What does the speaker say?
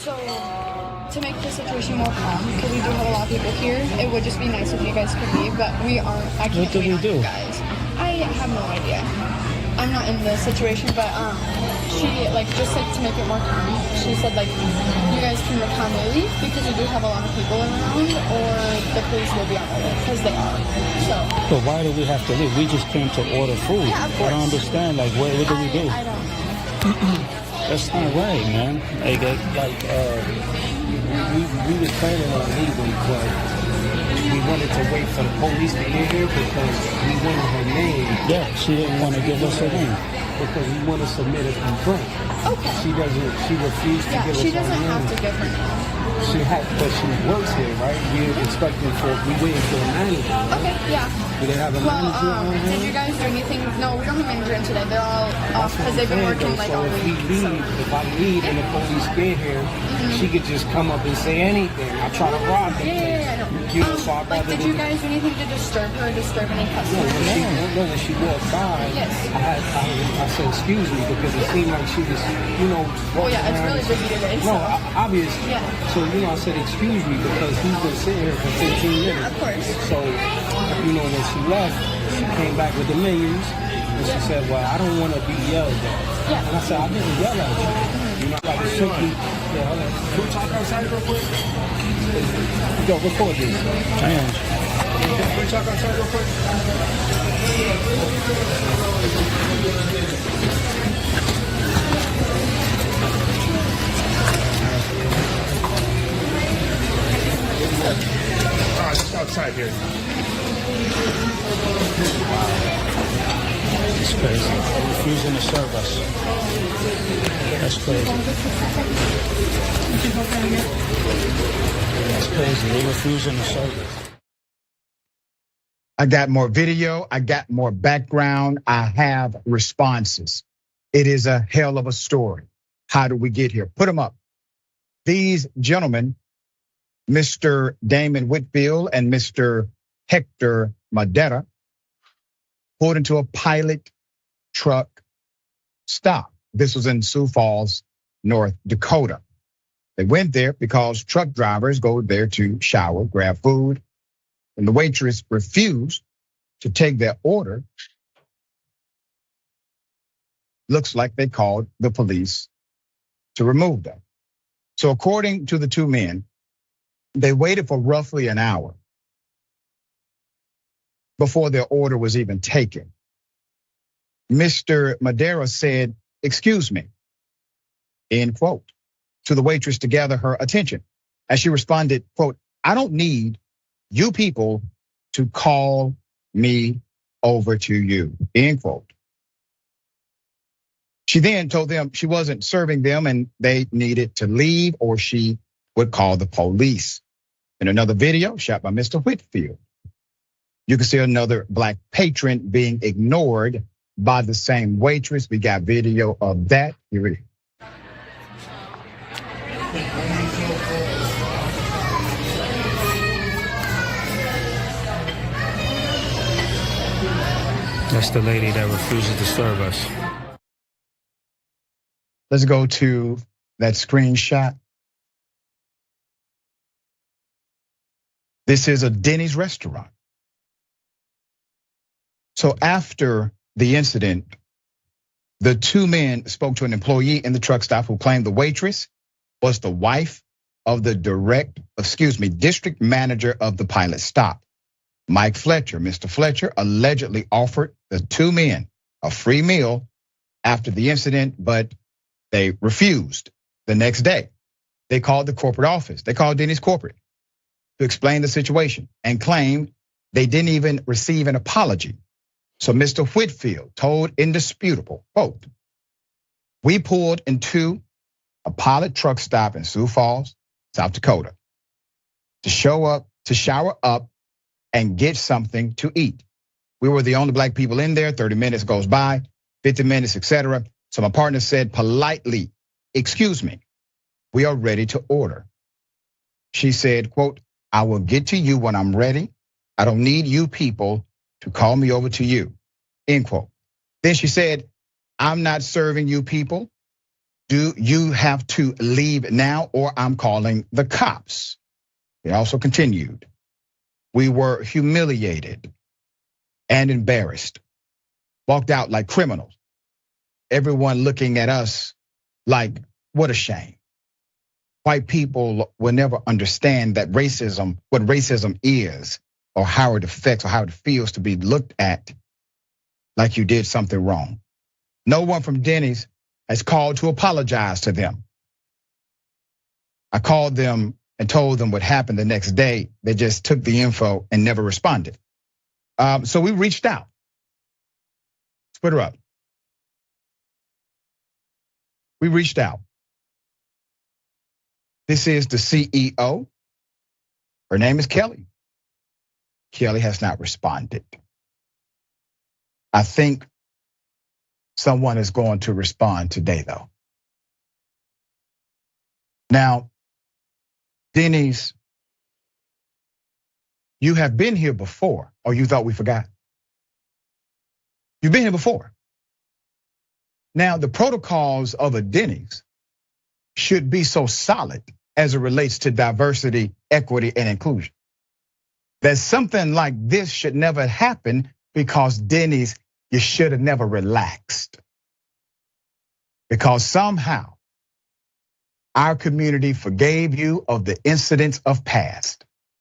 So, to make the situation more calm, because we do have a lot of people here, it would just be nice if you guys could leave, but we aren't. I can't What did wait we on do? you guys. I have no idea. I'm not in the situation, but she just to make it more calm. She said you guys can calmly leave because we do have a lot of people around, or the police will be on the way because they are. So. But why do we have to leave? We just came to order food. Yeah, of course. I don't understand. What do we do? I don't know. That's not right, man. We was planning on leaving, but we wanted to wait for the police to get here because we wanted her name. Yeah, she didn't want to give us her name. Because we want to submit a complaint. Okay. She refused to give us her name. She doesn't have to give her name. But she works here, right? We're expecting we waiting for a manager. Okay, yeah. Do they have a manager on hand? Did you guys do anything? No, we don't have a manager in today. They're all off because they've been working all week. If I leave and the police get here, she could just come up and say anything. I try to rob them. Yeah, I know. Did you guys do anything to disturb her or disturb any customers? No, when she walked by, yes. I said, excuse me, because it seemed like she was, Oh yeah, it's really busy today. No, obviously. Yeah. So, I said, excuse me, because he's been sitting here for 15 minutes. Of course. So, when she left, she came back with the menus, and she said, well, I don't want to be yelled at. Yeah. And I said, I didn't yell at you. Simply, hold on. Can we talk outside real quick? Yo, record this. Can we talk outside real quick? Just outside here. It's crazy. They're refusing to serve us. That's crazy. That's crazy. They're refusing to serve us. I got more video. I got more background. I have responses. It is a hell of a story. How do we get here? Put them up. These gentlemen, Mr. Damon Whitfield and Mr. Hector Madera, pulled into a pilot truck stop. This was in Sioux Falls, North Dakota. They went there because truck drivers go there to shower, grab food, and the waitress refused to take their order. Looks like they called the police to remove them. So according to the two men, they waited for roughly an hour before their order was even taken. Mr. Madera said, excuse me, end quote, to the waitress to gather her attention. As she responded, quote, I don't need you people to call me over to you, end quote. She then told them she wasn't serving them and they needed to leave or she would call the police. In another video shot by Mr. Whitfield, you can see another black patron being ignored by the same waitress. We got video of that. Here it is. That's the lady that refuses to serve us. Let's go to that screenshot. This is a Dennys restaurant. So after the incident, the two men spoke to an employee in the truck stop who claimed the waitress was the wife of the district manager of the pilot stop, Mike Fletcher. Mr. Fletcher allegedly offered the two men a free meal after the incident, but they refused. The next day, they called the corporate office. They called Dennys corporate to explain the situation and claimed they didn't even receive an apology. So Mr. Whitfield told Indisputable, quote, we pulled into a pilot truck stop in Sioux Falls, South Dakota to shower up and get something to eat. We were the only black people in there. 30 minutes goes by, 50 minutes, etc. So my partner said politely, excuse me, we are ready to order. She said, quote, I will get to you when I'm ready. I don't need you people to call me over to you, end quote. Then she said, I'm not serving you people. Do you have to leave now or I'm calling the cops? They also continued. We were humiliated and embarrassed, walked out like criminals. Everyone looking at us like, what a shame. White people will never understand that racism, what racism is, or how it affects or how it feels to be looked at like you did something wrong. No one from Dennys has called to apologize to them. I called them and told them what happened the next day. They just took the info and never responded. So we reached out. Put her up. We reached out. This is the CEO. Her name is Kelly. Kelly has not responded. I think someone is going to respond today, though. Now, Dennys, you have been here before, or you thought we forgot? You've been here before. Now, the protocols of a Dennys should be so solid as it relates to diversity, equity, and inclusion that something like this should never happen, because Dennys, you should have never relaxed. Because somehow our community forgave you of the incidents of past.